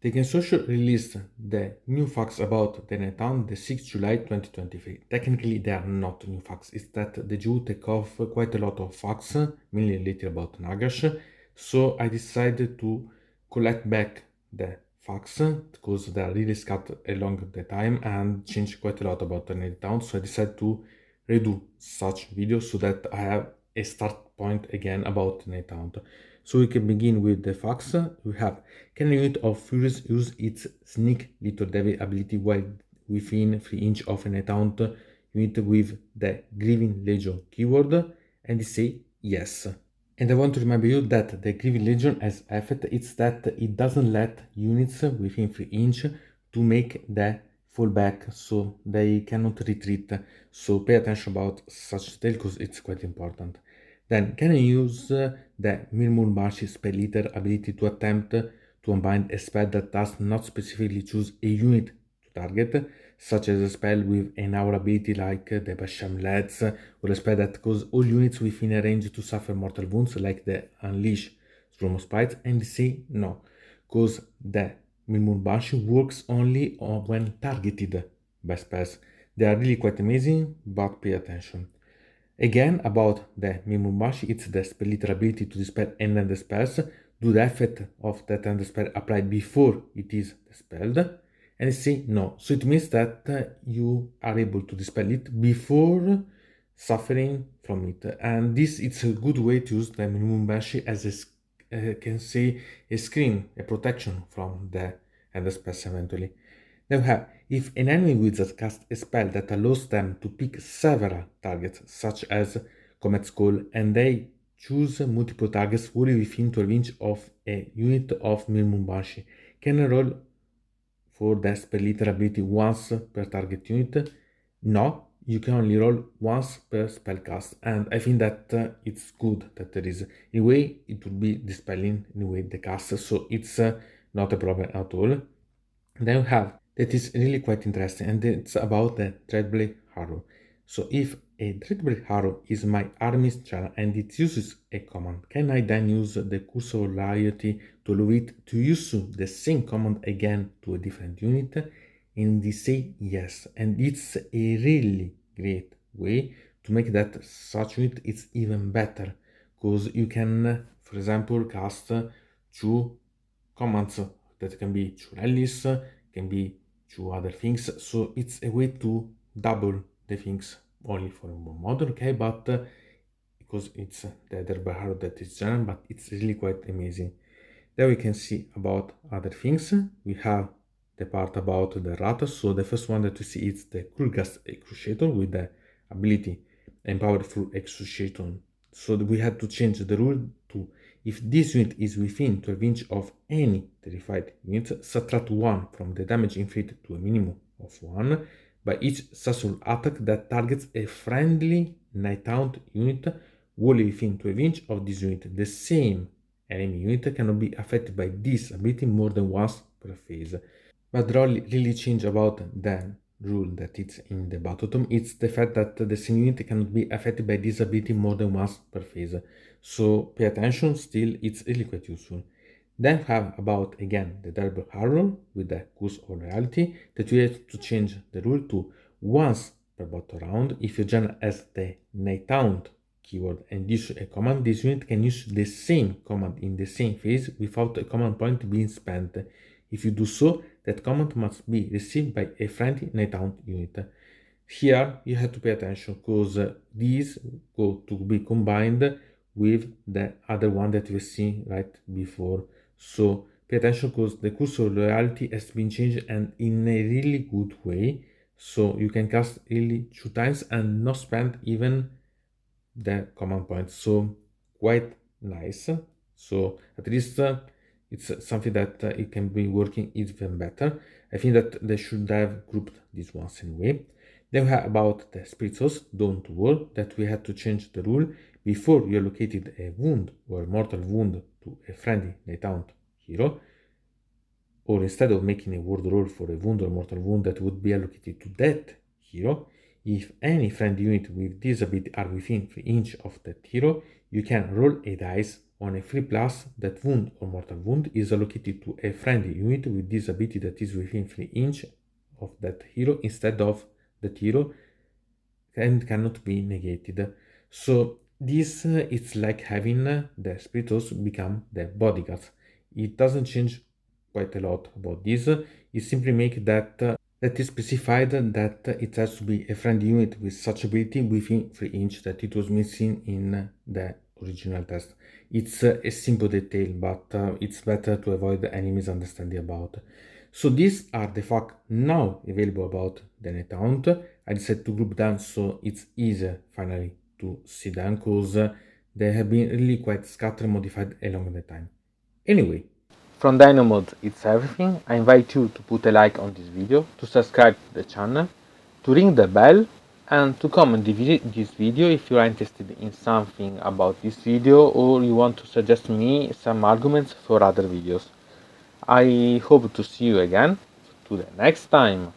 The Game Social released the new facts about the Nighthaunt the 6th July 2023. Technically, they are not new facts. It's that the Jew take off quite a lot of facts, mainly later about Nagash. So I decided to collect back the facts because they are really scattered along the time and changed quite a lot about the Nighthaunt. So I decided to redo such videos so that I have a start point again about Nighthaunt. So we can begin with the facts. We have, can a unit of Furious use its Sneak Little Devil ability while within 3 inches of a Nighthaunt unit with the Grieving Legion keyword? And they say yes. And I want to remind you that the Grieving Legion has effect, it's that it doesn't let units within 3 inches to make the fallback, so they cannot retreat. So pay attention about such detail because it's quite important. Then, can I use the Mirmurbashi spell leader ability to attempt to unbind a spell that does not specifically choose a unit to target, such as a spell with an aura ability like the Basham Lads, or a spell that causes all units within a range to suffer mortal wounds like the Unleash Storm of Spite? And they say no, because the Mirmurbashi works only when targeted by spells. They are really quite amazing, but pay attention. Again, about the Mirmurbashi, it's the spell leader ability to dispel end spells, do the effect of that end spell applied before it is dispelled, and say no. So it means that you are able to dispel it before suffering from it, and this it's a good way to use the Mirmurbashi as a can say a screen, a protection from the end spells eventually. Then we have, if an enemy wizard casts a spell that allows them to pick several targets, such as Comet Skull, and they choose multiple targets fully within 12 inches of a unit of Mirmurbashi, can I roll for the spell leader ability once per target unit? No, you can only roll once per spell cast, and I think that it's good that there is. In a way, it would be dispelling in a way the cast, so it's not a problem at all. Then we have, that is really quite interesting, and it's about the Dreadblade Arrow. So if a Dreadblade Arrow is my army's channel and it uses a command, can I then use the cursor of loyalty to allow it to use the same command again to a different unit? And they say yes, and it's a really great way to make that such unit is even better, because you can, for example, cast 2 commands that can be 2 rallies, can be 2 other things, so it's a way to double the things only for one model, okay, but because it's the other bar that is general, but it's really quite amazing. Then we can see about other things. We have the part about the Ratas. So the first one that we see is the Kurgas Excruciator with the ability empowered through Excruciator. So we had to change the rule to, if this unit is within 12 inches of any terrified unit, subtract 1 from the damage inflicted to a minimum of 1 by each successful attack that targets a friendly Nighthaunt unit wholly within 12 inches of this unit. The same enemy unit cannot be affected by this ability more than once per phase. What really changed about the rule that it's in the Battletoome, it's the fact that the same unit cannot be affected by this ability more than once per phase. So pay attention, still it's really quite useful. Then we have about again the double arrow with the curse of reality that we have to change the rule to once per battle round. If your general has the Nighthaunt keyword and use a command, this unit can use the same command in the same phase without a command point being spent. If you do so, that command must be received by a friendly Nighthaunt unit. Here you have to pay attention because these go to be combined with the other one that we've seen right before. So pay attention because the cursor of loyalty has been changed and in a really good way. So you can cast really 2 times and not spend even the command point. So quite nice. So at least it's something that it can be working even better. I think that they should have grouped these ones anyway. Then we have about the spirit source, don't worry, that we had to change the rule before you allocated a wound or a mortal wound to a friendly Nighthaunt hero, or instead of making a word roll for a wound or mortal wound that would be allocated to that hero, if any friendly unit with this ability are within 3 inches of that hero, you can roll a dice On a free plus, that wound or mortal wound is allocated to a friendly unit with this ability that is within 3 inch of that hero instead of that hero and cannot be negated. So this it's like having the spiritus become the bodyguards. It doesn't change quite a lot about this. It simply make that is specified that it has to be a friend unit with such ability within 3 inch that it was missing in the original test. It's a simple detail, but it's better to avoid any misunderstanding about. So these are the facts now available about the Nighthaunt. I decided to group them so it's easier finally to see them because they have been really quite scattered and modified along the time. Anyway, from Dino Mode it's everything. I invite you to put a like on this video, to subscribe to the channel, to ring the bell, and to comment this video if you are interested in something about this video or you want to suggest me some arguments for other videos. I hope to see you again to the next time.